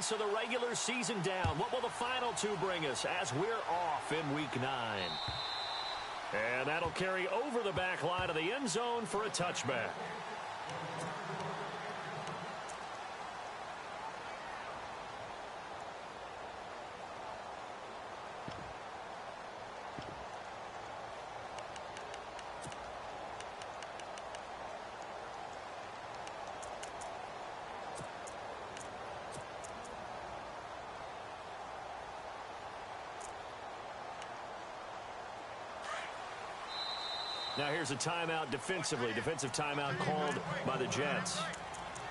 months of the regular season down. What will the final two bring us as we're off in Week 9? And that'll carry over the back line of the end zone for a touchback. Now here's a timeout defensively. Defensive timeout called by the Jets.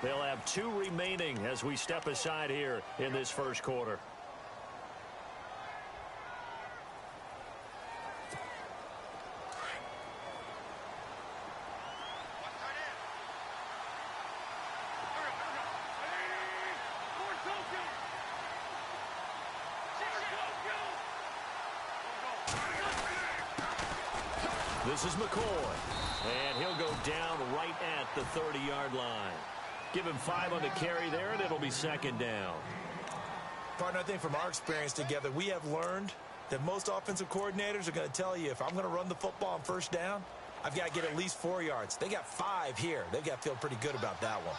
They'll have 2 remaining as we step aside here in this first quarter. This is McCoy, and he'll go down right at the 30-yard line. Give him 5 on the carry there, and it'll be second down. Partner, I think from our experience together, we have learned that most offensive coordinators are going to tell you, if I'm going to run the football on first down, I've got to get at least 4 yards. They got 5 here. They've got to feel pretty good about that one.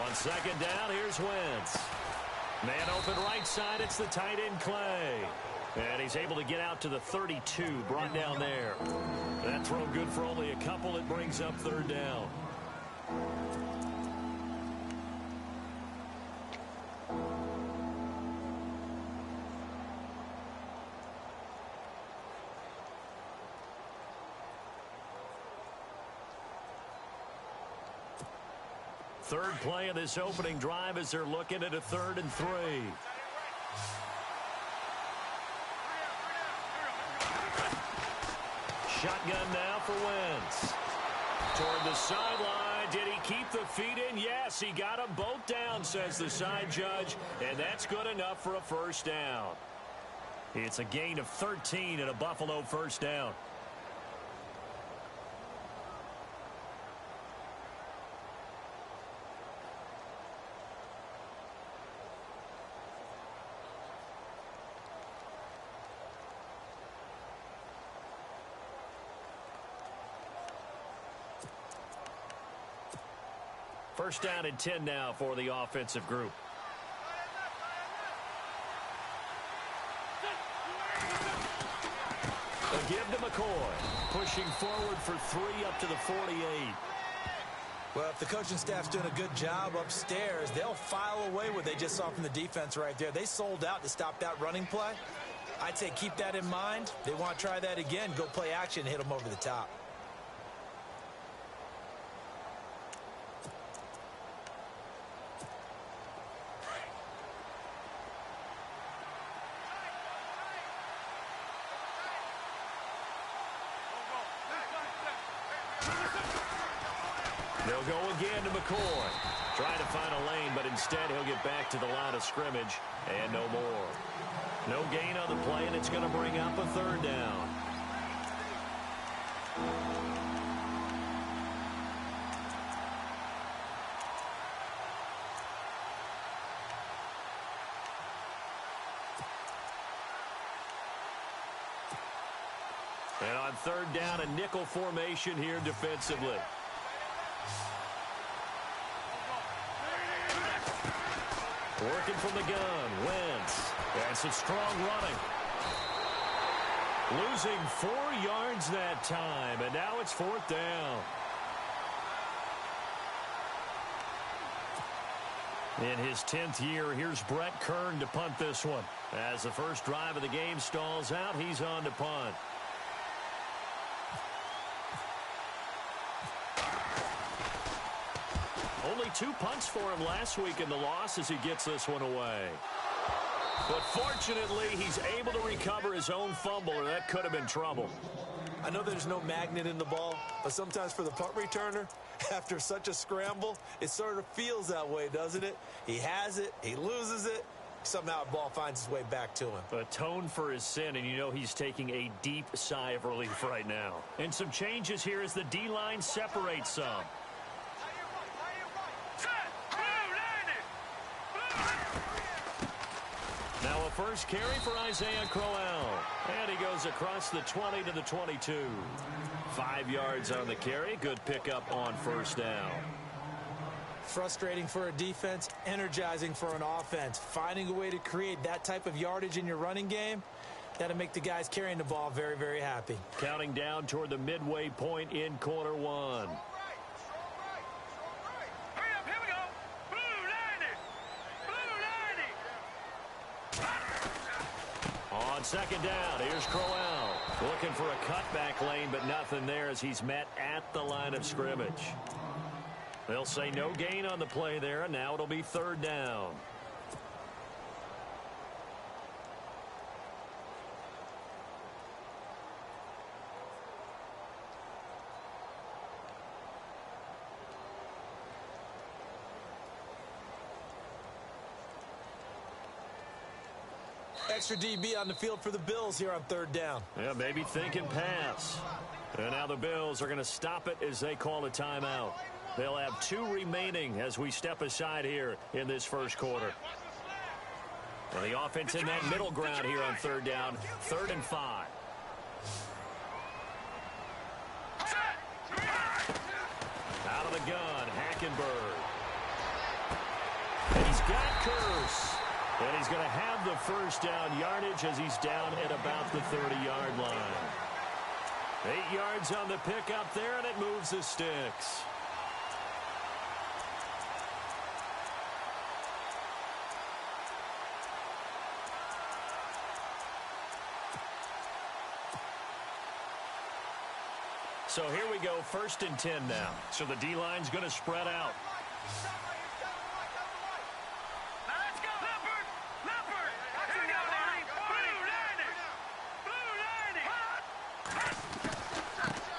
On second down, here's Wentz. Man open right side, it's the tight end Clay. And he's able to get out to the 32, brought down there. That throw good for only a couple. It brings up third down. Third play of this opening drive as they're looking at a 3rd and 3. Shotgun now for Wentz. Toward the sideline. Did he keep the feet in? Yes, he got them both down, says the side judge. And that's good enough for a first down. It's a gain of 13 and a Buffalo first down. First down and 10 now for the offensive group. A give to McCoy. Pushing forward for 3 up to the 48. Well, if the coaching staff's doing a good job upstairs, they'll file away what they just saw from the defense right there. They sold out to stop that running play. I'd say keep that in mind. They want to try that again. Go play action, hit them over the top. They'll go again to McCoy. Trying to find a lane, but instead he'll get back to the line of scrimmage and no more. No gain on the play, and it's going to bring up a third down. And on third down, a nickel formation here defensively. Working from the gun, Wentz. And some strong running. Losing 4 yards that time, and now it's 4th down. In his 10th year, here's Brett Kern to punt this one. As the first drive of the game stalls out, he's on to punt. Only 2 punts for him last week in the loss as he gets this one away. But fortunately, he's able to recover his own fumble, or that could have been trouble. I know there's no magnet in the ball, but sometimes for the punt returner, after such a scramble, it sort of feels that way, doesn't it? He has it, he loses it, Somehow the ball finds its way back to him. Atone for his sin, and you know he's taking a deep sigh of relief right now. And some changes here as the D-line separates some. Now a first carry for Isaiah Crowell. And he goes across the 20 to the 22. 5 yards on the carry. Good pickup on first down. Frustrating for a defense, energizing for an offense. Finding a way to create that type of yardage in your running game, that'll make the guys carrying the ball very, very happy. Counting down toward the midway point in quarter one. On second down, here's Crowell. Looking for a cutback lane, but nothing there as he's met at the line of scrimmage. They'll say no gain on the play there, and now it'll be third down. Extra DB on the field for the Bills here on third down. Yeah, maybe thinking pass. And now the Bills are going to stop it as they call a timeout. They'll have 2 remaining as we step aside here in this first quarter. Well, the offense in that middle ground here on third down, 3rd and 5. Out of the gun, Hackenberg. And he's got Curse. And he's going to have the first down yardage as he's down at about the 30-yard line. 8 yards on the pickup there, and it moves the sticks. So here we go, 1st and 10 now. So the D-line's going to spread out.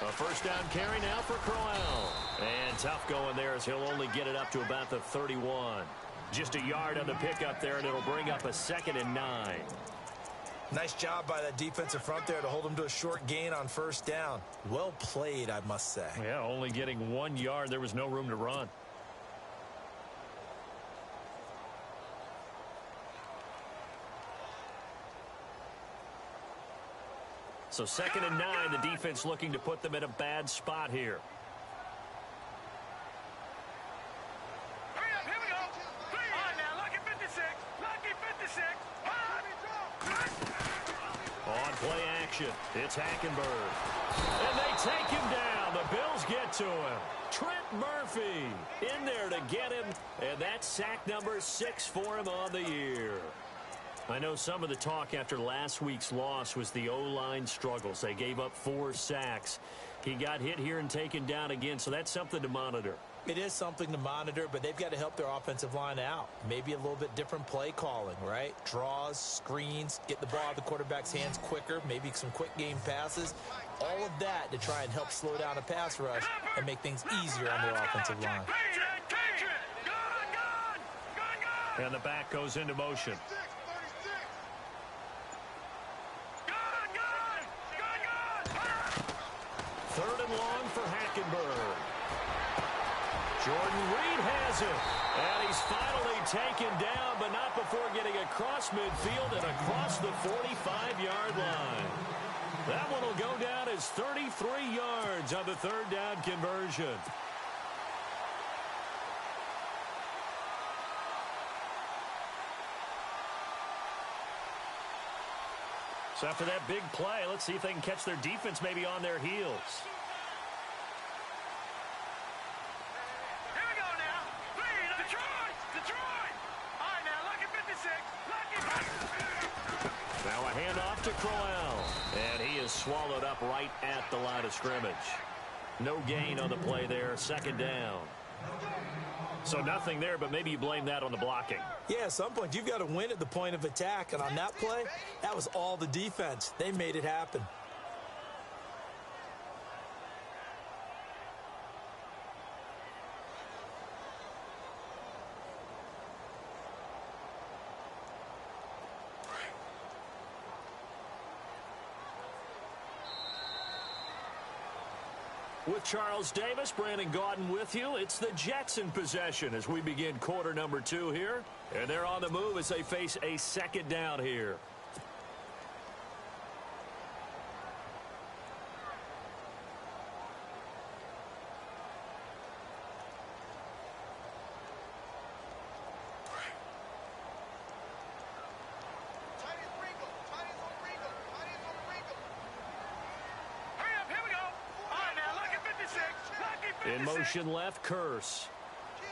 A first down carry now for Crowell. And tough going there as he'll only get it up to about the 31. Just a yard on the pickup there, and it'll bring up a 2nd and 9. Nice job by that defensive front there to hold him to a short gain on first down. Well played, I must say. Yeah, only getting 1 yard. There was no room to run. So 2nd and 9, the defense looking to put them in a bad spot here. Here we go. All right, now, lucky 56. Lucky 56. On play action, it's Hackenberg. And they take him down. The Bills get to him. Trent Murphy in there to get him. And that's sack number 6 for him on the year. I know some of the talk after last week's loss was the O-line struggles. They gave up 4 sacks. He got hit here and taken down again, so that's something to monitor. It is something to monitor, but they've got to help their offensive line out. Maybe a little bit different play calling, right? Draws, screens, get the ball out of the quarterback's hands quicker, maybe some quick game passes. All of that to try and help slow down a pass rush and make things easier on their offensive line. And the back goes into motion. Third and long for Hackenberg. Jordan Reed has it. And he's finally taken down, but not before getting across midfield and across the 45-yard line. That one will go down as 33 yards on the third down conversion. So after that big play, let's see if they can catch their defense maybe on their heels. Here we go now. Detroit. All right, now, lucky 56. Now a handoff to Crowell. And he is swallowed up right at the line of scrimmage. No gain on the play there. 2nd down. So nothing there, but maybe you blame that on the blocking. Yeah, at some point, you've got to win at the point of attack. And on that play, that was all the defense. They made it happen. With Charles Davis, Brandon Gaudin with you. It's the Jets in possession as we begin quarter number 2 here. And they're on the move as they face a second down here. In motion left, Curse. Kill.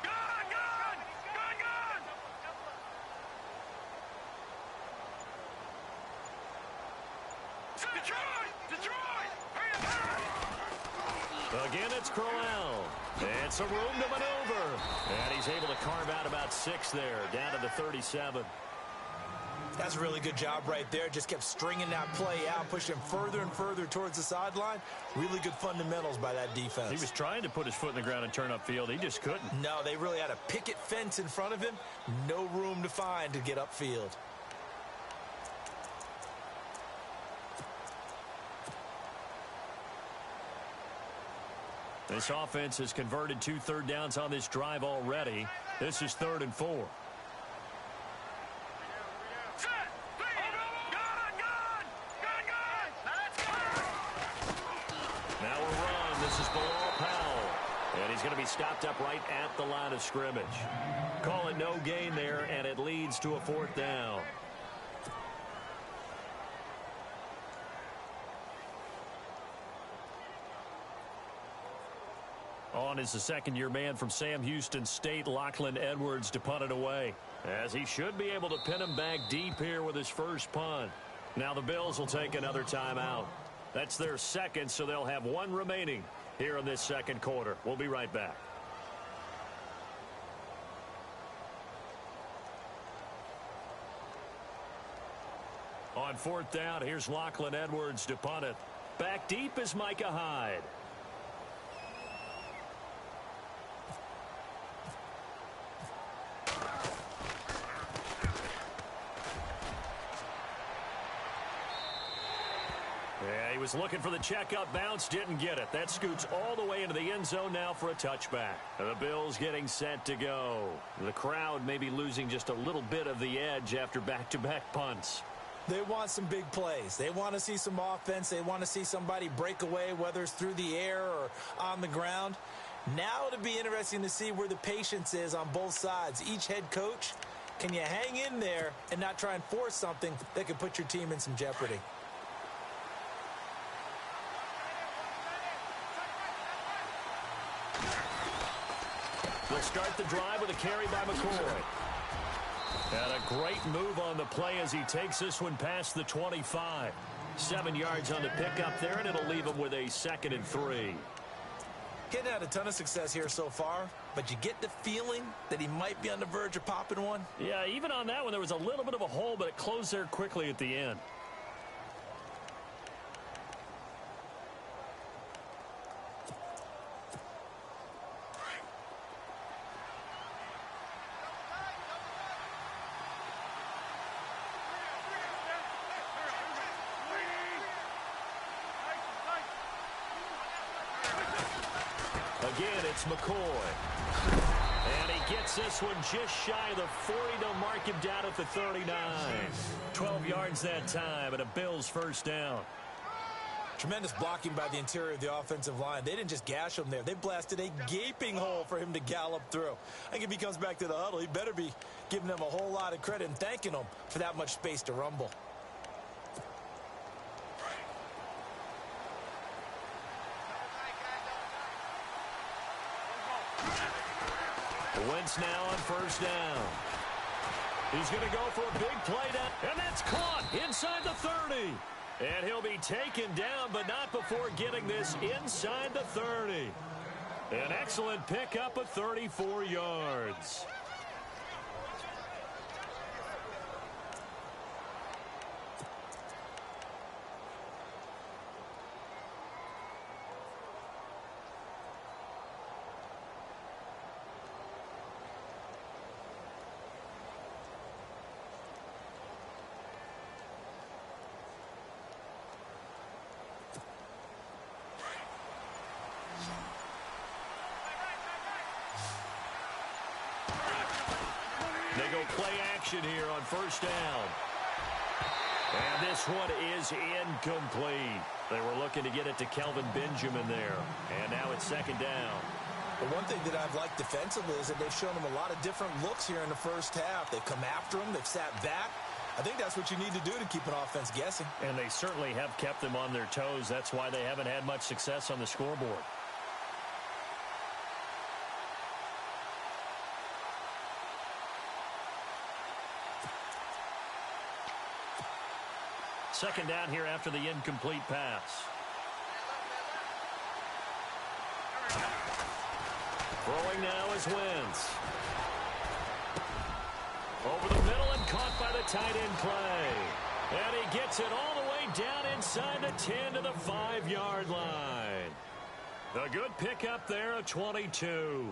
No. Me. Gun! Detroit! Hurry up! Again, it's Crowell. And some room to maneuver. And he's able to carve out about 6 there, down to the 37. That's a really good job right there. Just kept stringing that play out, pushing further and further towards the sideline. Really good fundamentals by that defense. He was trying to put his foot in the ground and turn upfield. He just couldn't. No, they really had a picket fence in front of him. No room to find to get upfield. This offense has converted 2 third downs on this drive already. This is 3rd and 4. Set! Gun! Now a run. This is Bilal Powell. And he's going to be stopped up right at the line of scrimmage. Call it no gain there, and it leads to a 4th down. On is the second-year man from Sam Houston State, Lachlan Edwards, to punt it away, as he should be able to pin him back deep here with his first punt. Now the Bills will take another timeout. That's their second, so they'll have 1 remaining here in this second quarter. We'll be right back. On 4th down, here's Lachlan Edwards to punt it. Back deep is Micah Hyde. Yeah, he was looking for the checkup bounce, didn't get it. That scoots all the way into the end zone now for a touchback. The Bills getting set to go. The crowd may be losing just a little bit of the edge after back-to-back punts. They want some big plays. They want to see some offense. They want to see somebody break away, whether it's through the air or on the ground. Now it'll be interesting to see where the patience is on both sides. Each head coach, can you hang in there and not try and force something that could put your team in some jeopardy? They'll start the drive with a carry by McCoy. And a great move on the play as he takes this one past the 25. 7 yards on the pickup there, and it'll leave him with a 2nd and 3. Getting had a ton of success here so far, but you get the feeling that he might be on the verge of popping one. Yeah, even on that one, there was a little bit of a hole, but it closed there quickly at the end. Again, it's McCoy. And he gets this one just shy of the 40. They'll mark him down at the 39. 12 yards that time, and a Bills first down. Tremendous blocking by the interior of the offensive line. They didn't just gash him there. They blasted a gaping hole for him to gallop through. I think if he comes back to the huddle, he better be giving them a whole lot of credit and thanking them for that much space to rumble. Wentz now on first down. He's going to go for a big play down, and that's caught inside the 30. And he'll be taken down, but not before getting this inside the 30. An excellent pickup of 34 yards. They go play action here on first down. And this one is incomplete. They were looking to get it to Kelvin Benjamin there. And now it's second down. But one thing that I've liked defensively is that they've shown them a lot of different looks here in the first half. They've come after them. They've sat back. I think that's what you need to do to keep an offense guessing. And they certainly have kept them on their toes. That's why they haven't had much success on the scoreboard. Second down here after the incomplete pass. Throwing now is Wentz. Over the middle and caught by the tight end play. And he gets it all the way down inside the 10 to the 5-yard line. A good pickup there, a 22.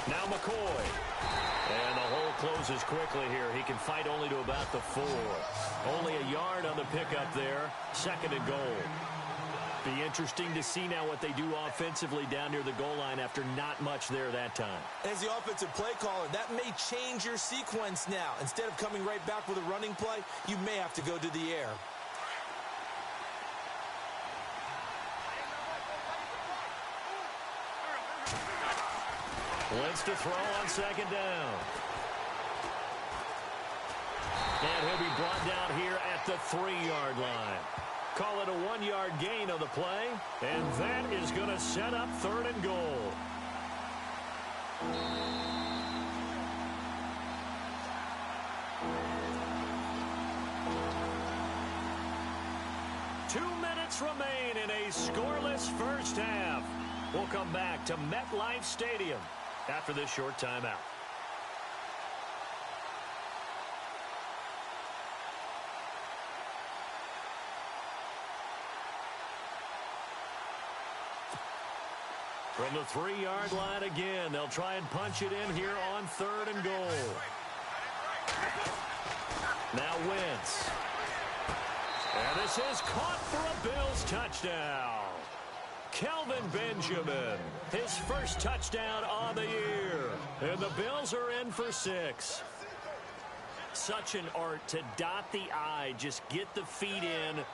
Now McCoy. And the hole closes quickly here. He can fight only to about the 4. Only a yard on the pickup there. Second and goal. Be interesting to see now what they do offensively down near the goal line after not much there that time. As the offensive play caller, that may change your sequence now. Instead of coming right back with a running play, you may have to go to the air. Wentz to throw on second down. And he'll be brought down here at the 3-yard line. Call it a 1-yard gain on the play. And that is going to set up third and goal. Two minutes remain in a scoreless first half. We'll come back to MetLife Stadium after this short timeout. From the 3-yard line again, they'll try and punch it in here on third and goal. Now Wentz. And this is caught for a Bills touchdown. Kelvin Benjamin, his first touchdown on the year. And the Bills are in for 6. Such an art to dot the I, just get the feet in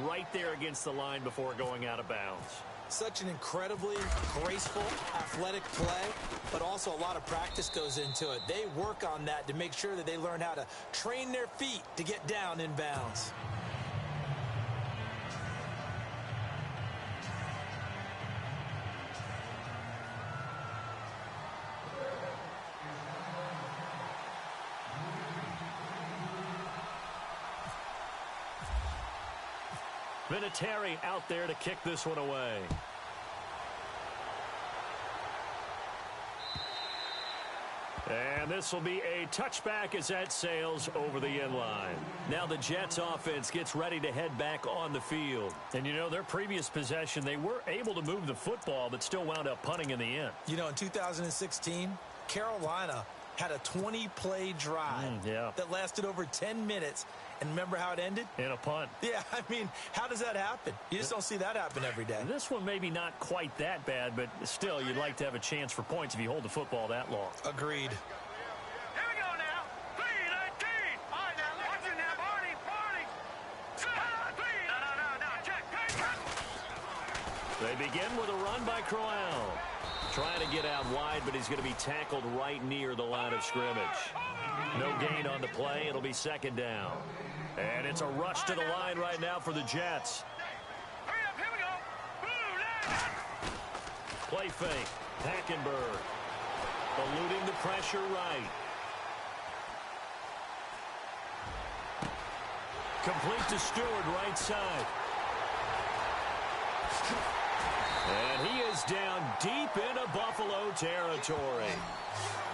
right there against the line before going out of bounds. Such an incredibly graceful, athletic play, but also a lot of practice goes into it. They work on that to make sure that they learn how to train their feet to get down in bounds. Vinatieri out there to kick this one away. And this will be a touchback as that sails over the end line. Now the Jets offense gets ready to head back on the field. And, you know, their previous possession, they were able to move the football, but still wound up punting in the end. You know, in 2016, Carolina had a 20-play drive that lasted over 10 minutes. And remember how it ended? In a punt. Yeah, I mean, how does that happen? You just don't see that happen every day. This one maybe not quite that bad, but still, you'd like to have a chance for points if you hold the football that long. Agreed. Here we go now. 3-19. All right, now, watch it now, Barney. No, check. They begin with a run by Crowell. Trying to get out wide, but he's going to be tackled right near the line of scrimmage. No gain on the play. It'll be second down. And it's a rush to the line right now for the Jets. Hurry up, here we go. Play fake. Hackenberg. Eluding the pressure right. Complete to Stewart, right side. And he is down deep into Buffalo territory.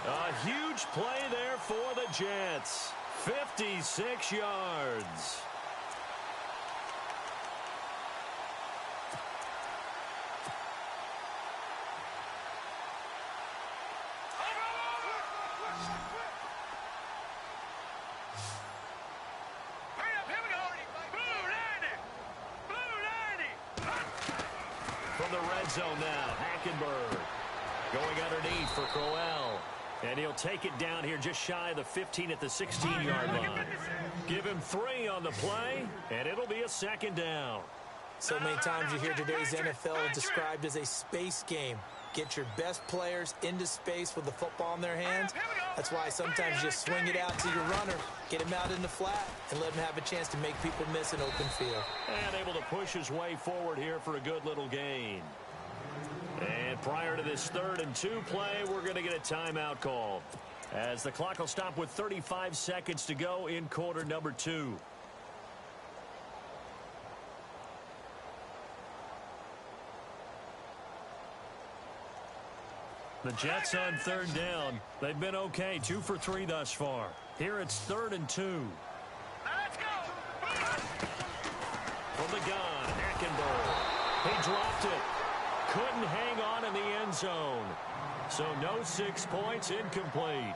A huge play there for the Jets. 56 yards. the red zone now. Hackenberg going underneath for Crowell. And he'll take it down here just shy of the 15 at the 16-yard line. Give him 3 on the play, and it'll be a second down. So many times you hear today's NFL described as a space game. Get your best players into space with the football in their hands. That's why sometimes you just swing it out to your runner, get him out in the flat, and let him have a chance to make people miss an open field. And able to push his way forward here for a good little gain. And prior to this 3rd and 2 play, we're going to get a timeout call, as the clock will stop with 35 seconds to go in quarter number 2. The Jets on 3rd down. They've been okay, 2 for 3 thus far. Here it's 3rd and 2. Let's go. From the gun, Hackenberg. He dropped it. Couldn't hang on in the end zone. So no 6 points, incomplete.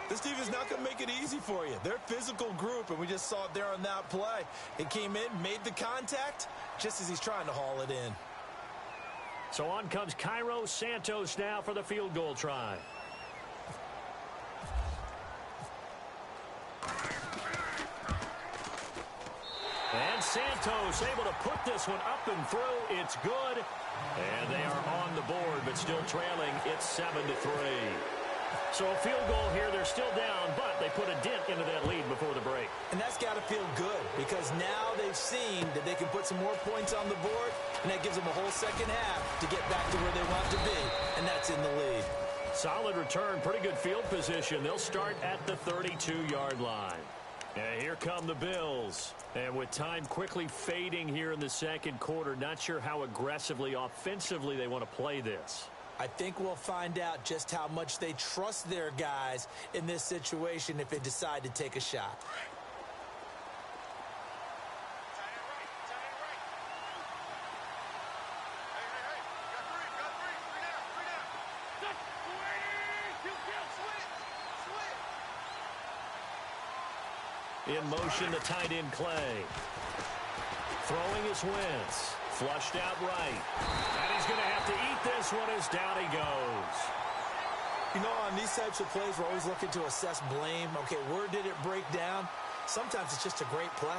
This team is not going to make it easy for you. They're a physical group, and we just saw it there on that play. It came in, made the contact, just as he's trying to haul it in. So on comes Cairo Santos now for the field goal try. And Santos able to put this one up and through. It's good. And they are on the board, but still trailing. It's 7-3. So a field goal here. They're still down, but they put a dent into that lead before the break. And that's got to feel good, because now they've seen that they can put some more points on the board, and that gives them a whole second half to get back to where they want to be, and that's in the lead. Solid return, pretty good field position. They'll start at the 32-yard line. And here come the Bills. And with time quickly fading here in the second quarter, not sure how aggressively, offensively they want to play this. I think we'll find out just how much they trust their guys in this situation if they decide to take a shot. In motion, the tight end Clay. Throwing his Wentz. Flushed out right. And he's going to have to eat this one as down he goes. You know, on these types of plays, we're always looking to assess blame. Okay, where did it break down? Sometimes it's just a great play.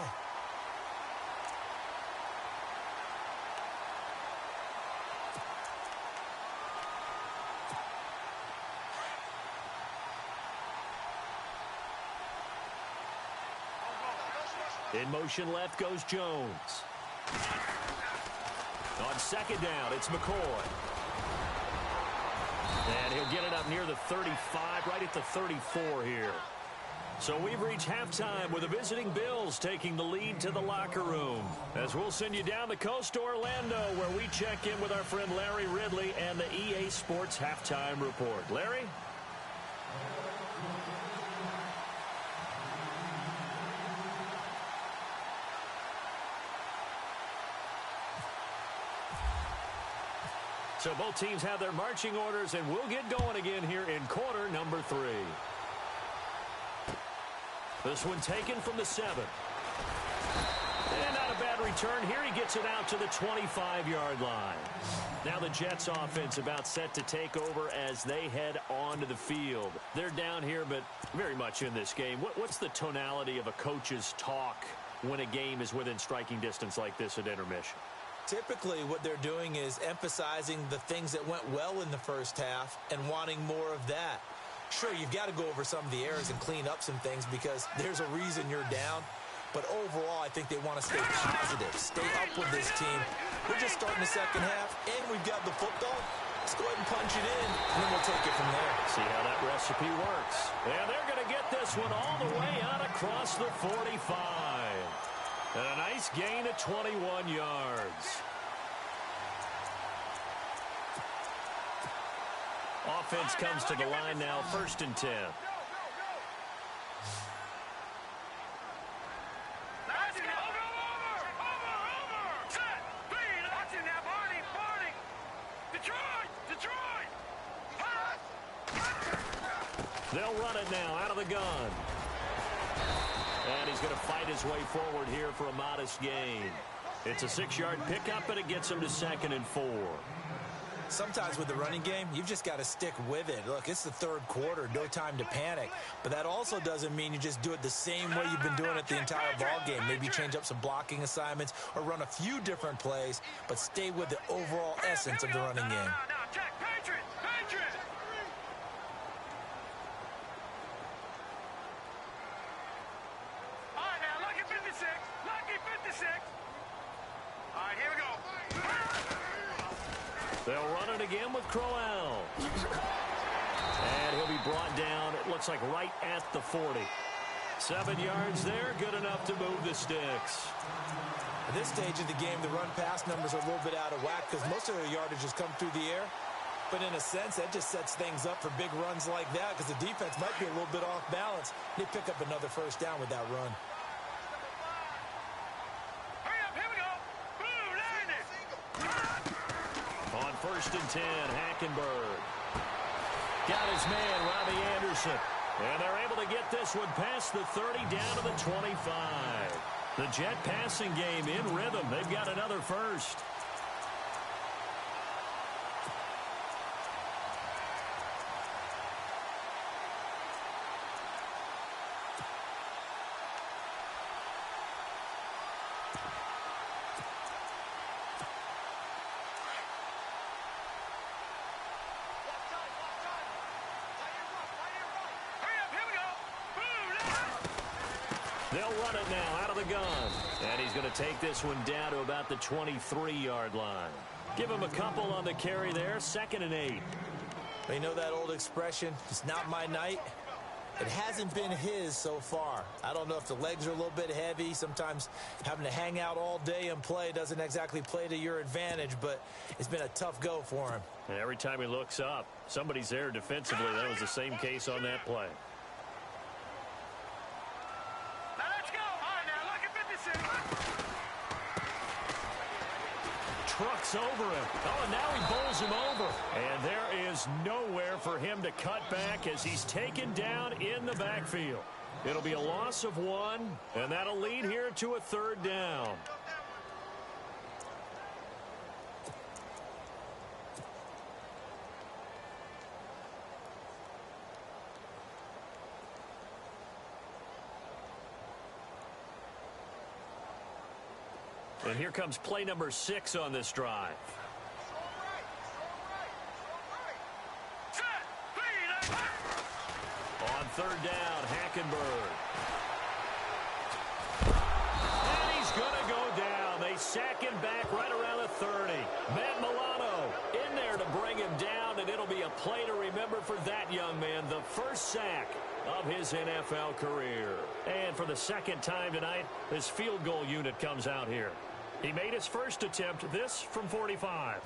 In motion left goes Jones. On second down, it's McCoy. And he'll get it up near the 35, right at the 34 here. So we've reached halftime with the visiting Bills taking the lead to the locker room. As we'll send you down the coast to Orlando, where we check in with our friend Larry Ridley and the EA Sports Halftime Report. Larry? So both teams have their marching orders, and we'll get going again here in quarter number 3. This one taken from the 7. And not a bad return. Here he gets it out to the 25-yard line. Now the Jets offense about set to take over as they head onto the field. They're down here, but very much in this game. What's the tonality of a coach's talk when a game is within striking distance like this at intermission? Typically, what they're doing is emphasizing the things that went well in the first half and wanting more of that. Sure, you've got to go over some of the errors and clean up some things because there's a reason you're down. But overall, I think they want to stay positive, stay up with this team. We're just starting the second half, and we've got the football. Let's go ahead and punch it in, and then we'll take it from there. See how that recipe works. And they're going to get this one all the way out across the 45. And a nice gain of 21 yards. Offense comes to the line now, 1st and 10. They'll run it now out of the gun. And he's going to fight his way forward here for a modest gain. It's a 6-yard pickup, and it gets him to 2nd and 4. Sometimes with the running game, you've just got to stick with it. Look, it's the third quarter, no time to panic. But that also doesn't mean you just do it the same way you've been doing it the entire ball game. Maybe change up some blocking assignments or run a few different plays, but stay with the overall essence of the running game. Check, Patriot! Patriot! All right, now, lucky 56. Lucky 56. All right, here we go. They'll run it again with Crowell. And he'll be brought down, it looks like right at the 40. 7 yards there, good enough to move the sticks. At this stage of the game, the run-pass numbers are a little bit out of whack because most of their yardage has come through the air. But in a sense, that just sets things up for big runs like that because the defense might be a little bit off balance. They pick up another first down with that run. Hurry up, here we go. Blue, landed. On 1st and 10, Hackenberg. Got his man, Robbie Anderson. And they're able to get this one past the 30 down to the 25. The Jet passing game in rhythm. They've got another first. They'll run it now out of the gun. And he's going to take this one down to about the 23-yard line. Give him a couple on the carry there. 2nd and 8. You know that old expression, it's not my night? It hasn't been his so far. I don't know if the legs are a little bit heavy. Sometimes having to hang out all day and play doesn't exactly play to your advantage, but it's been a tough go for him. And every time he looks up, somebody's there defensively. That was the same case on that play. Trucks over him. Oh, and now he bowls him over. And there is nowhere for him to cut back as he's taken down in the backfield. It'll be a loss of 1, and that'll lead here to a 3rd down. And here comes play number 6 on this drive. On 3rd down, Hackenberg. And he's going to go down. They sack him back right around the 30. Matt Milano in there to bring him down, and it'll be a play to remember for that young man. The first sack of his NFL career. And for the 2nd time tonight, this field goal unit comes out here. He made his first attempt, this from 45.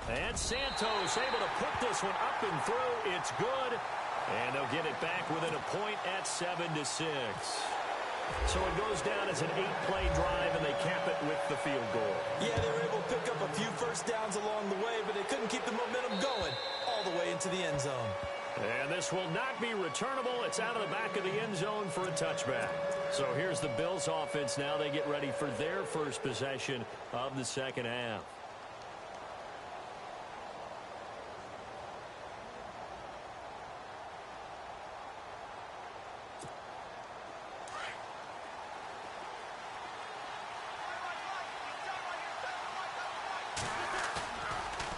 And Santos able to put this one up and through. It's good. And they'll get it back within a point at 7-6. So it goes down as an 8-play drive, and they cap it with the field goal. Yeah, they were able to pick up a few first downs along the way, but they couldn't keep the momentum going all the way into the end zone. And this will not be returnable. It's out of the back of the end zone for a touchback. So here's the Bills offense now. They get ready for their first possession of the 2nd half.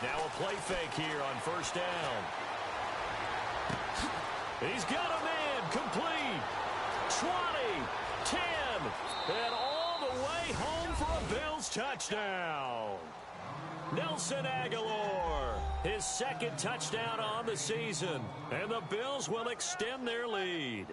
Now a play fake here on 1st down. He's got a man complete. 20, 10, and all the way home for a Bills touchdown. Nelson Aguilar, his 2nd touchdown on the season, and the Bills will extend their lead.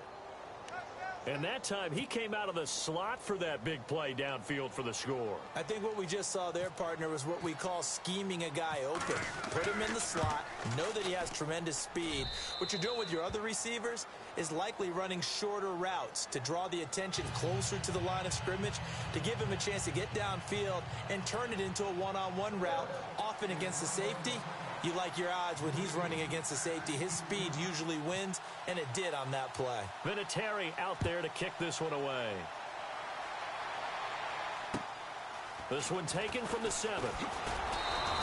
And that time, he came out of the slot for that big play downfield for the score. I think what we just saw there, partner, was what we call scheming a guy open. Put him in the slot, know that he has tremendous speed. What you're doing with your other receivers is likely running shorter routes to draw the attention closer to the line of scrimmage, to give him a chance to get downfield and turn it into a one-on-one route, often against the safety. You like your odds when he's running against the safety. His speed usually wins, and it did on that play. Vinatieri out there to kick this one away. This one taken from the 7.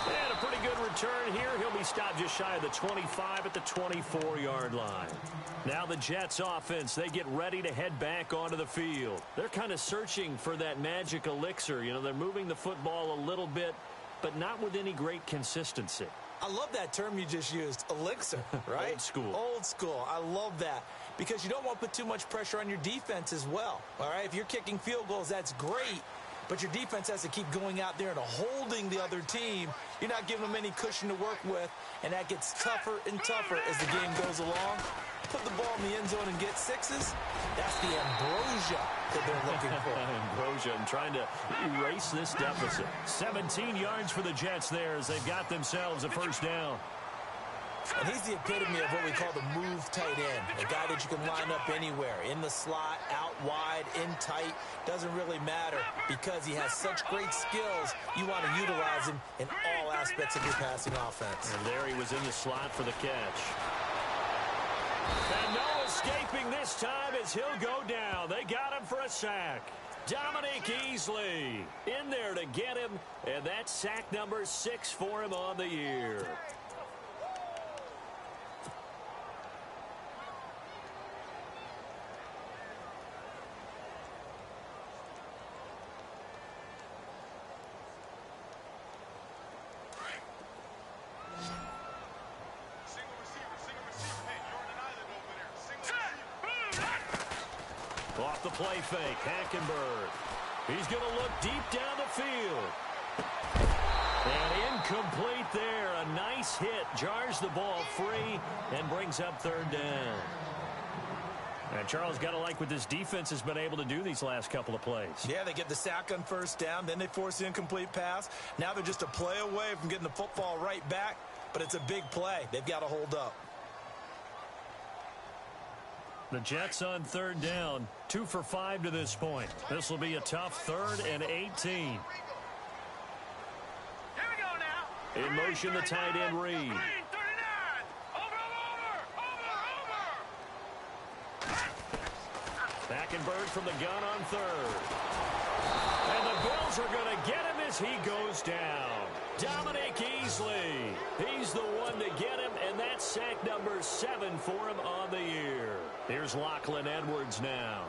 And a pretty good return here. He'll be stopped just shy of the 25 at the 24-yard line. Now the Jets offense, they get ready to head back onto the field. They're kind of searching for that magic elixir. You know, they're moving the football a little bit, but not with any great consistency. I love that term you just used, elixir, right? Old school. Old school. I love that because you don't want to put too much pressure on your defense as well, all right? If you're kicking field goals, that's great, but your defense has to keep going out there and holding the other team. You're not giving them any cushion to work with, and that gets tougher and tougher as the game goes along. Put the ball in the end zone and get 6s. That's the ambrosia that they're looking for. Ambrosia, and trying to erase this deficit. 17 yards for the Jets there as they've got themselves a first down. And he's the epitome of what we call the move tight end. A guy that you can line up anywhere. In the slot, out wide, in tight. Doesn't really matter because he has such great skills. You want to utilize him in all aspects of your passing offense. And there he was in the slot for the catch. And no escaping this time as he'll go down. They got him for a sack. Dominic Easley in there to get him. And that's sack number 6 for him on the year. Off the play fake, Hackenberg. He's going to look deep down the field. And incomplete there. A nice hit. Jars the ball free and brings up third down. And Charles, got to like what this defense has been able to do these last couple of plays. Yeah, they get the sack on first down. Then they force the incomplete pass. Now they're just a play away from getting the football right back. But it's a big play. They've got to hold up. The Jets on third down, 2 for 5 to this point. This will be a tough 3rd and 18. Here we go now. In motion, the tight end Reed. 39. Over. Hackenberg from the gun on 3rd. And the Bills are going to get him as he goes down. Dominic Easley. He's the one to get him, and that's sack number 7 for him on the year. Here's Lachlan Edwards now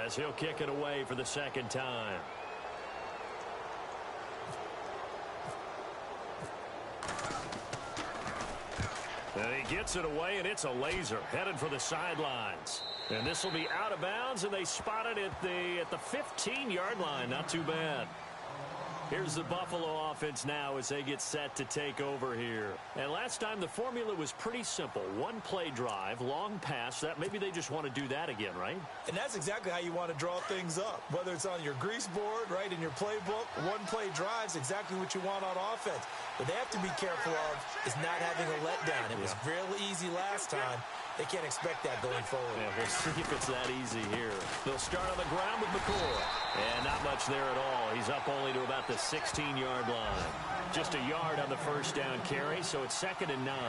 as he'll kick it away for the second time. And he gets it away, and it's a laser headed for the sidelines. And this will be out of bounds, and they spot it at the 15-yard line. Not too bad. Here's the Buffalo offense now as they get set to take over here. And last time the formula was pretty simple. One play drive, long pass. That maybe they just want to do that again, right? And that's exactly how you want to draw things up. Whether it's on your grease board, right, in your playbook, one play drive is exactly what you want on offense. What they have to be careful of is not having a letdown. It was real easy last time. They can't expect that going forward. Yeah, we'll see if it's that easy here. They'll start on the ground with McCoy. And not much there at all. He's up only to about the 16-yard line. Just a yard on the first down carry, so it's 2nd and 9.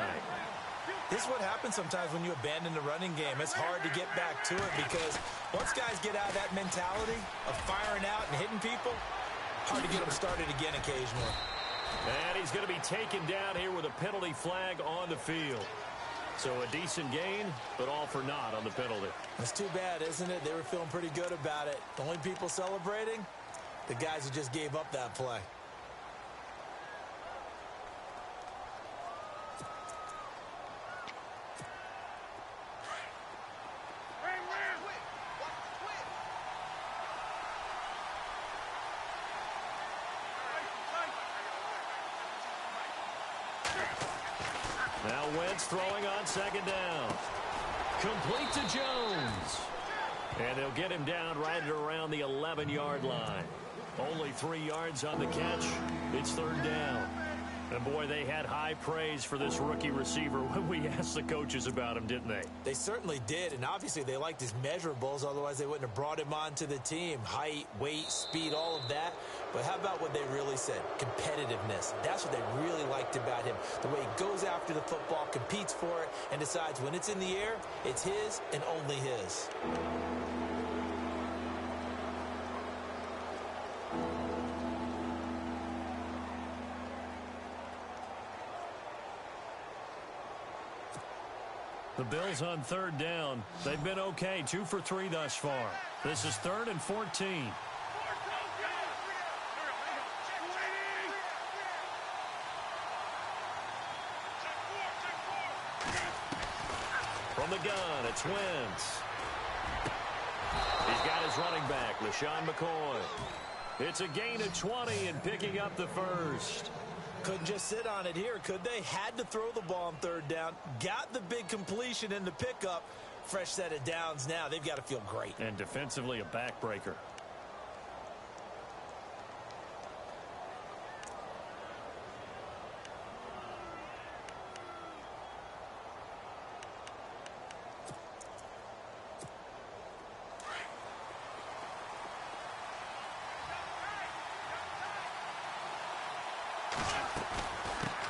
This is what happens sometimes when you abandon the running game. It's hard to get back to it because once guys get out of that mentality of firing out and hitting people, hard to get them started again occasionally. And he's going to be taken down here with a penalty flag on the field. So a decent gain, but all for naught on the penalty. That's too bad, isn't it? They were feeling pretty good about it. The only people celebrating, the guys who just gave up that play. Now Wentz throwing on 2nd down. Complete to Jones. And they'll get him down right around the 11-yard line. Only 3 yards on the catch. It's 3rd down. And, boy, they had high praise for this rookie receiver when we asked the coaches about him, didn't they? They certainly did, and obviously they liked his measurables. Otherwise, they wouldn't have brought him onto the team. Height, weight, speed, all of that. But how about what they really said? Competitiveness. That's what they really liked about him. The way he goes after the football, competes for it, and decides when it's in the air, it's his and only his. The Bills on third down. They've been okay, 2 for 3 thus far. This is 3rd and 14. From the gun, it's Wentz. He's got his running back, LaShawn McCoy. It's a gain of 20 and picking up the first. Couldn't just sit on it here, could they? Had to throw the ball on third down. Got the big completion in the pickup. Fresh set of downs now. They've got to feel great. And defensively, a backbreaker.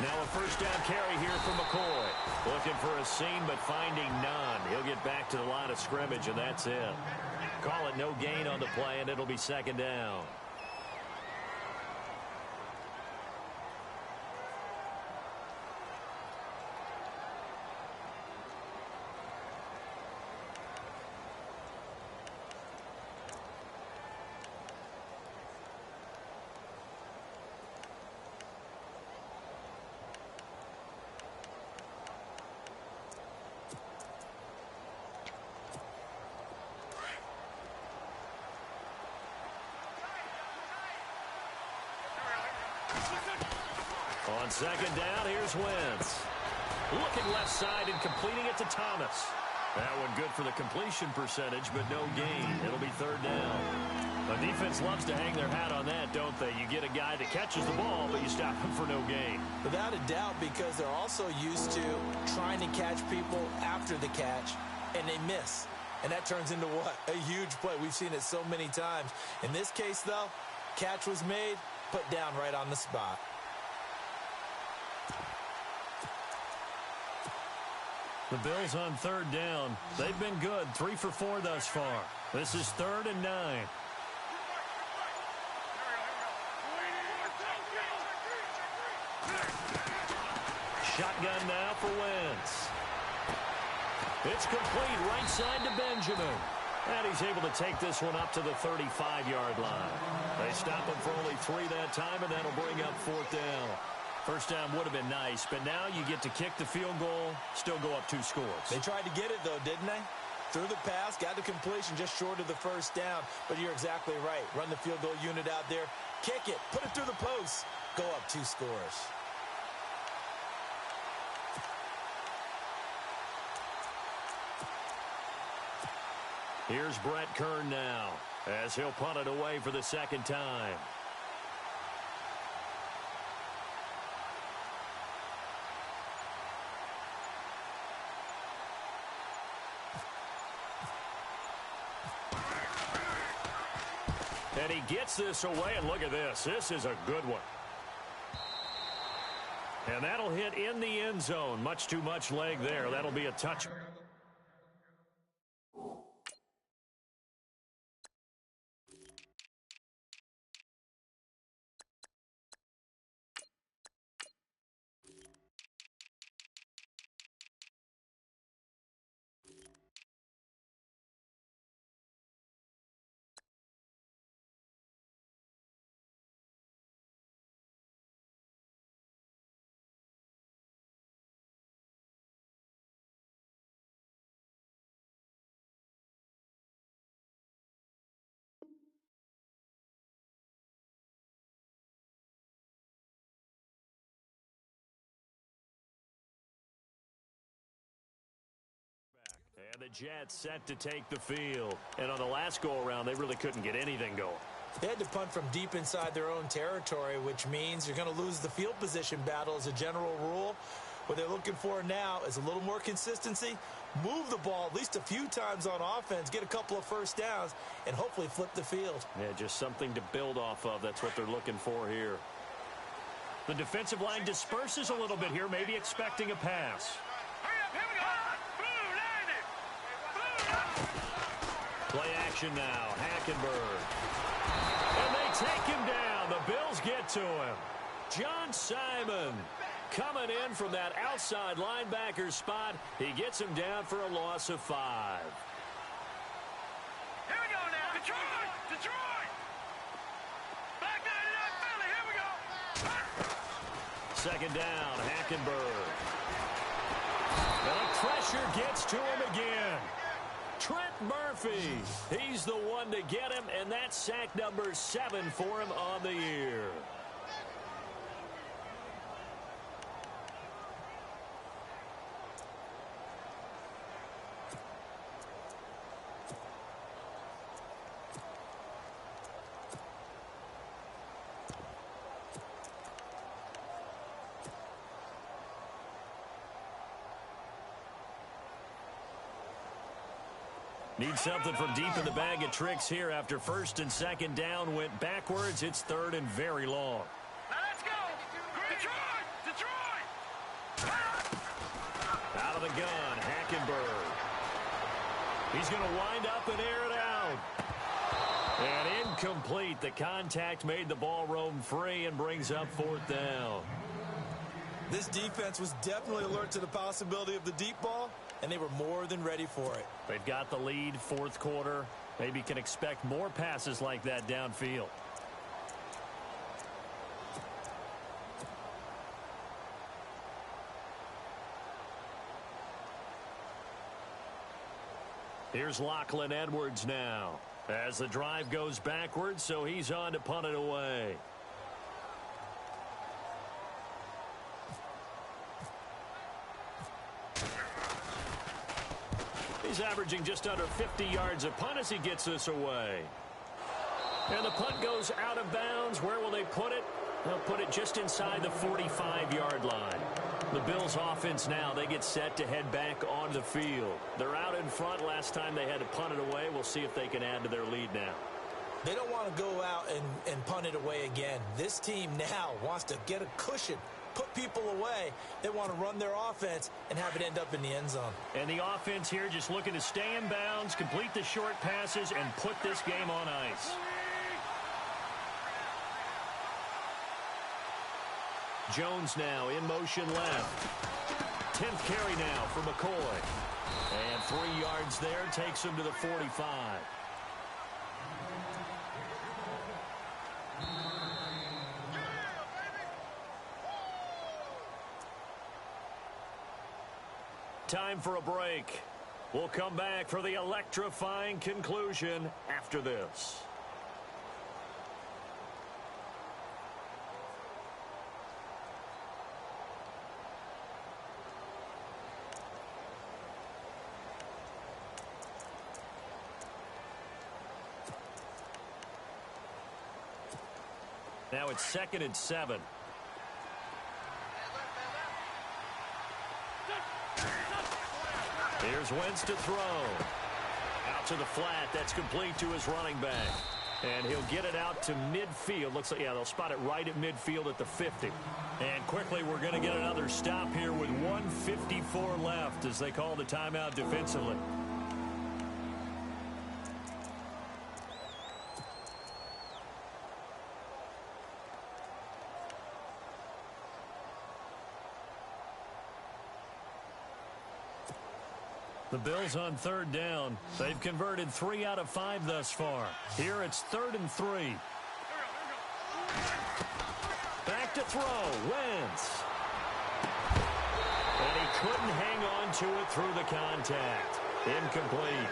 Now a first down carry here for McCoy. Looking for a seam, but finding none. He'll get back to the line of scrimmage, and that's it. Call it no gain on the play, and it'll be second down. On second down, here's Wentz. Looking left side and completing it to Thomas. That one good for the completion percentage, but no gain. It'll be third down. The defense loves to hang their hat on that, don't they? You get a guy that catches the ball, but you stop him for no gain. Without a doubt, because they're also used to trying to catch people after the catch, and they miss. And that turns into what? A huge play. We've seen it so many times. In this case, though, catch was made, put down right on the spot. The Bills on third down. They've been good, 3 for 4 thus far. This is 3rd and 9. Shotgun now for Wentz. It's complete right side to Benjamin. And he's able to take this one up to the 35-yard line. They stop him for only 3 that time, and that'll bring up 4th down. First down would have been nice, but now you get to kick the field goal, still go up 2 scores. They tried to get it, though, didn't they? Threw the pass, got the completion just short of the first down. But you're exactly right. Run the field goal unit out there. Kick it. Put it through the post. Go up 2 scores. Here's Brett Kern now, as he'll punt it away for the second time. And he gets this away, and look at this. This is a good one. And that'll hit in the end zone. Much too much leg there. That'll be a touch. And the Jets set to take the field. And on the last go-around, they really couldn't get anything going. They had to punt from deep inside their own territory, which means you're going to lose the field position battle as a general rule. What they're looking for now is a little more consistency, move the ball at least a few times on offense, get a couple of first downs, and hopefully flip the field. Yeah, just something to build off of. That's what they're looking for here. The defensive line disperses a little bit here, maybe expecting a pass. Here we go. Play action now. Hackenberg. And they take him down. The Bills get to him. John Simon coming in from that outside linebacker spot. He gets him down for a loss of 5. Here we go now. Detroit! Detroit! Back 99 Philly. Here we go. Second down, Hackenberg. And the pressure gets to him again. Trent Murphy, he's the one to get him, and that's sack number 7 for him on the year. Need something from deep in the bag of tricks here after first and second down went backwards. It's third and very long. Now let's go. Detroit! Detroit! Out of the gun, Hackenberg. He's going to wind up and air it out. And incomplete. The contact made the ball roam free and brings up fourth down. This defense was definitely alert to the possibility of the deep ball, and they were more than ready for it. They've got the lead, fourth quarter. Maybe can expect more passes like that downfield. Here's Lachlan Edwards now as the drive goes backwards, so he's on to punt it away. He's averaging just under 50 yards a punt as he gets this away. And the punt goes out of bounds. Where will they put it? They'll put it just inside the 45-yard line. The Bills offense now, they get set to head back on the field. They're out in front. Last time they had to punt it away. We'll see if they can add to their lead now. They don't want to go out and punt it away again. This team now wants to get a cushion, put people away. They want to run their offense and have it end up in the end zone. And the offense here just looking to stay in bounds, complete the short passes, and put this game on ice. Jones now in motion left. 10th carry now for McCoy. And 3 yards there takes him to the 45. Time for a break. We'll come back for the electrifying conclusion after this. Now it's 2nd and 7. Here's Wentz to throw. Out to the flat. That's complete to his running back. And he'll get it out to midfield. Looks like, yeah, they'll spot it right at midfield at the 50. And quickly, we're going to get another stop here with 1:54 left as they call the timeout defensively. The Bills on 3rd down. They've converted 3 out of 5 thus far. Here it's 3rd and 3. Back to throw. Wentz. And he couldn't hang on to it through the contact. Incomplete.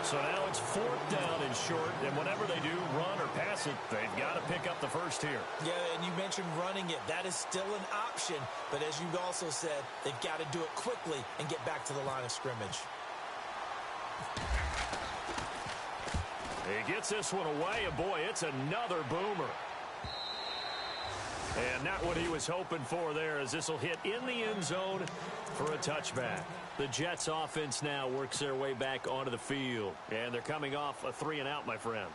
So now it's 4th down and short, and whenever they do run or pass it, they've got to pick up the first here. Yeah, and you mentioned running it. That is still an option, but as you also said, they've got to do it quickly and get back to the line of scrimmage. He gets this one away, and boy, it's another boomer. And not what he was hoping for there, as this will hit in the end zone for a touchback. The Jets offense now works their way back onto the field, and they're coming off a 3-and-out, my friend.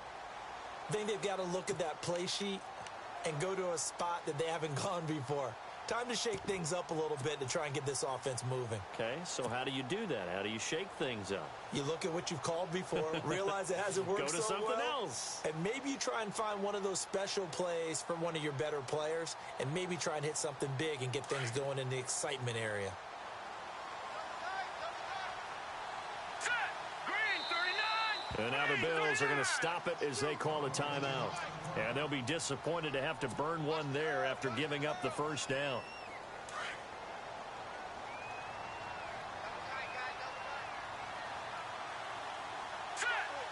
I think they've got to look at that play sheet and go to a spot that they haven't gone before. Time to shake things up a little bit to try and get this offense moving. Okay, so how do you do that? How do you shake things up? You look at what you've called before, realize it hasn't worked Go to so something well, else. and maybe you try and find one of those special plays from one of your better players, and maybe try and hit something big and get things going in the excitement area. And now the Bills are going to stop it as they call a timeout. And they'll be disappointed to have to burn one there after giving up the first down.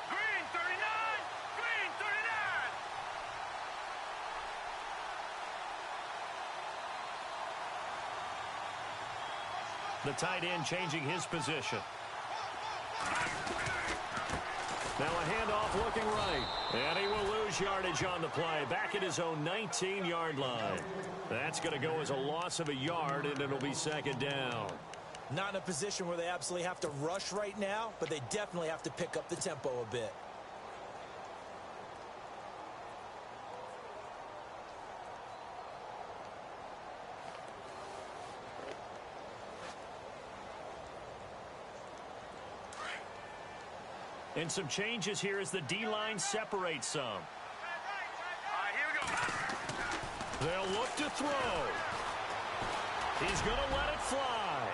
Green 39! Green 39! The tight end changing his position. Now a handoff looking right. And he will lose yardage on the play. Back at his own 19-yard line. That's going to go as a loss of a yard, and it'll be second down. Not in a position where they absolutely have to rush right now, but they definitely have to pick up the tempo a bit. And some changes here as the D-line separates some. All right, here we go. They'll look to throw. He's going to let it fly.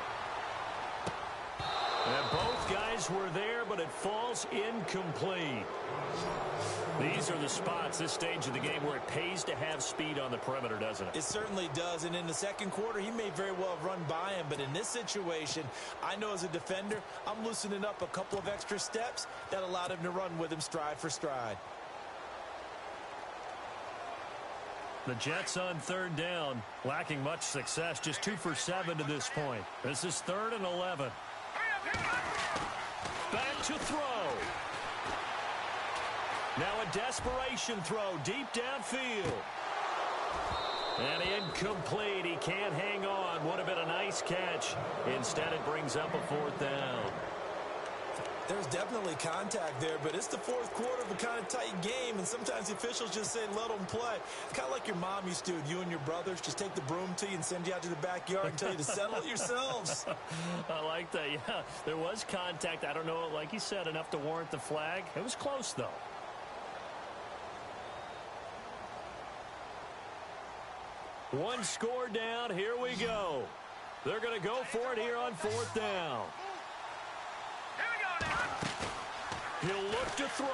And both guys were there, but it falls incomplete. These are the spots, this stage of the game, where it pays to have speed on the perimeter, doesn't it? It certainly does, and in the second quarter, he may very well have run by him, but in this situation, I know as a defender, I'm loosening up a couple of extra steps that allowed him to run with him stride for stride. The Jets on third down, lacking much success, just 2 for 7 to this point. This is 3rd and 11. Back to throw. Now a desperation throw deep downfield. And incomplete. He can't hang on. Would have been a nice catch. Instead, it brings up a 4th down. There's definitely contact there, but it's the fourth quarter of a kind of tight game, and sometimes the officials just say, let them play. Kind of like your mom used to with you and your brothers. Just take the broom to you and send you out to the backyard and tell you to settle it yourselves. I like that, yeah. There was contact. I don't know, like you said, enough to warrant the flag. It was close, though. One score down. Here we go. They're going to go for it here on 4th down. He'll look to throw.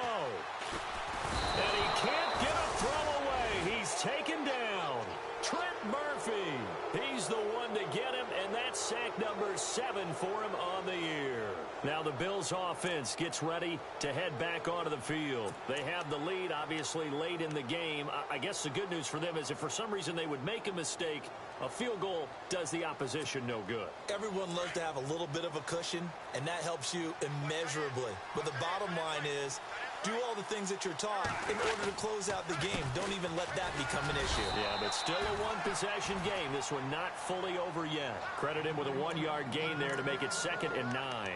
And he can't get a throw away. He's taken down. Trent Murphy. He's the one to get him, and that's sack number 7 for him on the year. Now the Bills offense gets ready to head back onto the field. They have the lead, obviously, late in the game. I guess the good news for them is if for some reason they would make a mistake, a field goal does the opposition no good. Everyone loves to have a little bit of a cushion, and that helps you immeasurably. But the bottom line is, do all the things that you're taught in order to close out the game. Don't even let that become an issue. Yeah, but still a one-possession game. This one not fully over yet. Credit him with a 1-yard gain there to make it 2nd and 9.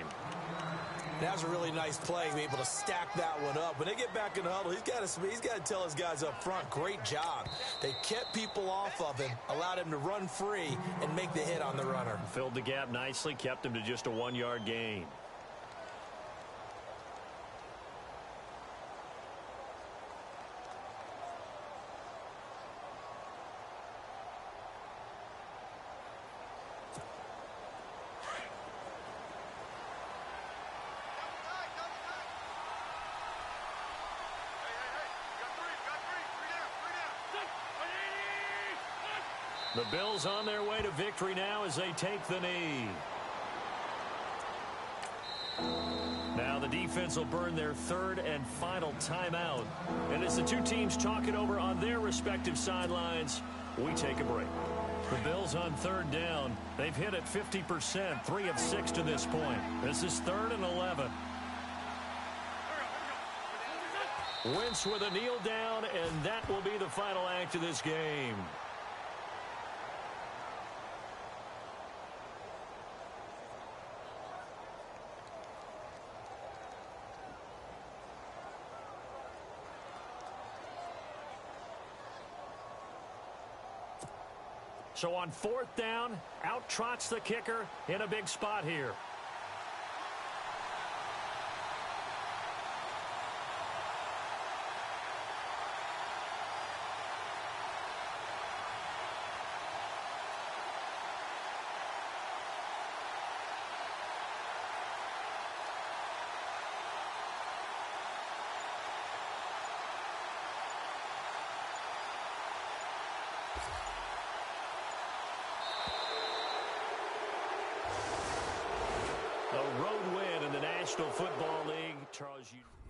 That was a really nice play, be able to stack that one up. When they get back in the huddle, he's got to tell his guys up front, great job. They kept people off of him, allowed him to run free and make the hit on the runner. Filled the gap nicely, kept him to just a 1-yard gain. The Bills on their way to victory now as they take the knee. Now the defense will burn their 3rd and final timeout. And as the two teams talk it over on their respective sidelines, we take a break. The Bills on 3rd down. They've hit it 50%, 3 of 6 to this point. This is 3rd and 11. Wentz with a kneel down, and that will be the final act of this game. So on 4th down, out trots the kicker in a big spot here. A road win in the National Football League. Charles, you...